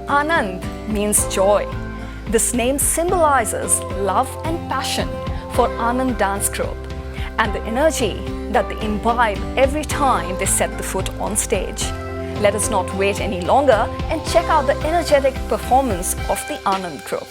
Anand means joy. This name symbolizes love and passion for Ananda Dance Group and the energy that they imbibe every time they set the foot on stage. Let us not wait any longer and check out the energetic performance of the Anand Group.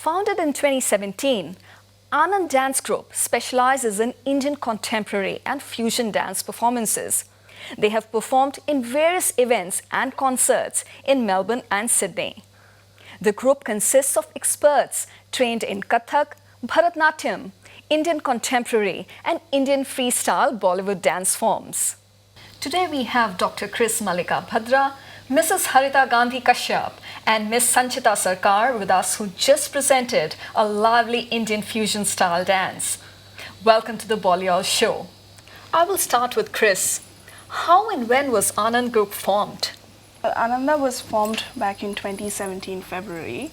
Founded in 2017, Ananda Dance Group specialises in Indian contemporary and fusion dance performances. They have performed in various events and concerts in Melbourne and Sydney. The group consists of experts trained in Kathak, Bharatanatyam, Indian contemporary and Indian freestyle Bollywood dance forms. Today we have Dr. Mallika Bhadra, Mrs. Harita Gandhi Kashyap and Miss Sanchita Sarkar with us, who just presented a lively Indian fusion style dance. Welcome to the Bollyoz show. I will start with Chris. How and when was Anand Group formed? Ananda was formed back in 2017 February.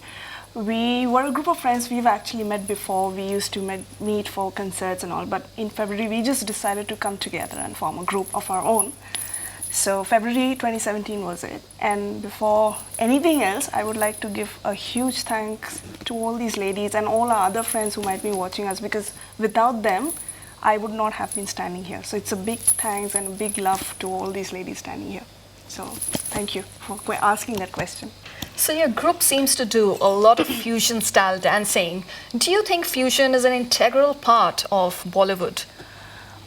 We were a group of friends. We've actually met before. We used to meet for concerts and all, but in February we just decided to come together and form a group of our own. So February 2017 was it. And before anything else, I would like to give a huge thanks to all these ladies and all our other friends who might be watching us, because without them, I would not have been standing here. So it's a big thanks and a big love to all these ladies standing here. So thank you for asking that question. So your group seems to do a lot of fusion style dancing. Do you think fusion is an integral part of Bollywood?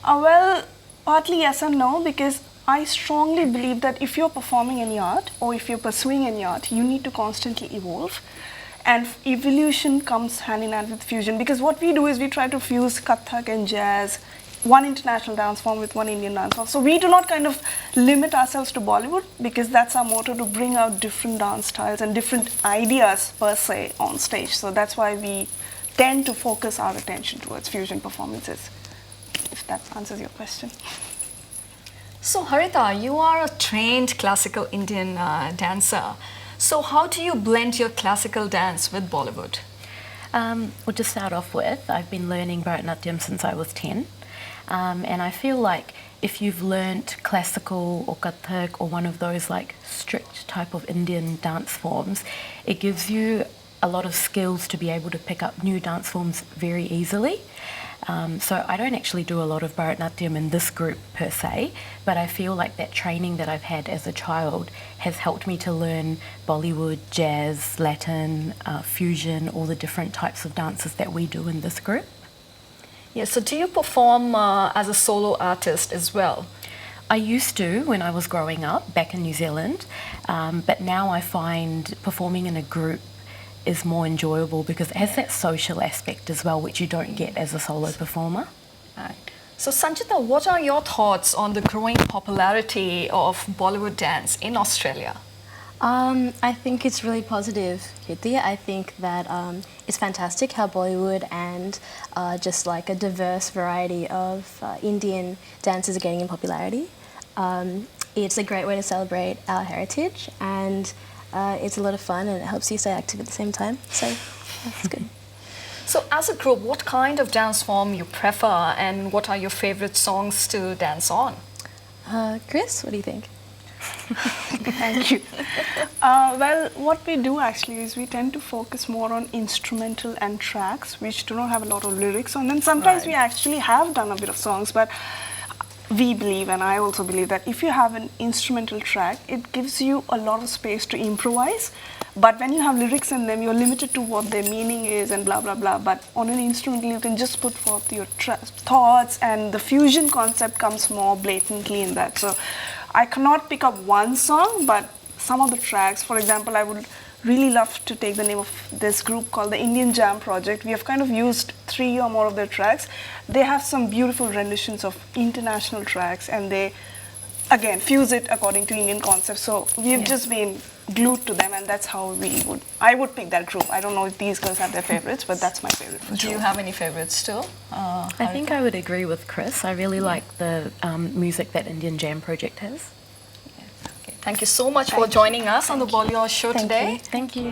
Well, partly yes and no, because I strongly believe that if you're performing any art or if you're pursuing any art, you need to constantly evolve. And evolution comes hand in hand with fusion, because what we do is we try to fuse Kathak and jazz, one international dance form with one Indian dance form. So we do not kind of limit ourselves to Bollywood, because that's our motto, to bring out different dance styles and different ideas per se on stage. So that's why we tend to focus our attention towards fusion performances, if that answers your question. So Harita, you are a trained classical Indian dancer. So how do you blend your classical dance with Bollywood? Well, to start off with, I've been learning Bharatanatyam since I was 10. And I feel like if you've learnt classical or Kathak or one of those like strict type of Indian dance forms, it gives you a lot of skills to be able to pick up new dance forms very easily. So I don't actually do a lot of Bharatanatyam in this group per se, but I feel like that training that I've had as a child has helped me to learn Bollywood, jazz, Latin, fusion, all the different types of dances that we do in this group. Yeah, so do you perform as a solo artist as well? I used to when I was growing up back in New Zealand, but now I find performing in a group is more enjoyable because it has that social aspect as well, which you don't get as a solo performer. Right. So Sanchita, what are your thoughts on the growing popularity of Bollywood dance in Australia? I think it's really positive, Kirti. I think that it's fantastic how Bollywood and just like a diverse variety of Indian dances are getting in popularity. It's a great way to celebrate our heritage, and it's a lot of fun, and it helps you stay active at the same time. So that's good. So as a group, what kind of dance form you prefer, and what are your favorite songs to dance on? Chris, what do you think? Thank you. Well, what we do actually is we tend to focus more on instrumental and tracks which do not have a lot of lyrics on them. Sometimes we actually have done a bit of songs, but we believe, and I also believe, that if you have an instrumental track, it gives you a lot of space to improvise. But when you have lyrics in them, you're limited to what their meaning is and blah, blah, blah. But on an instrumental, you can just put forth your thoughts, and the fusion concept comes more blatantly in that. So I cannot pick up one song, but some of the tracks, for example, I would really love to take the name of this group called the Indian Jam Project. We have kind of used 3 or more of their tracks. They have some beautiful renditions of international tracks, and they, again, fuse it according to Indian concepts. So we've just been glued to them, and that's how I would pick that group. I don't know if these girls have their favorites, but that's my favorite for sure. Do you have any favorites still? I think I would agree with Chris. I really like the music that Indian Jam Project has. Okay. Thank you so much for joining us on the Bollyoz show today. Thank you.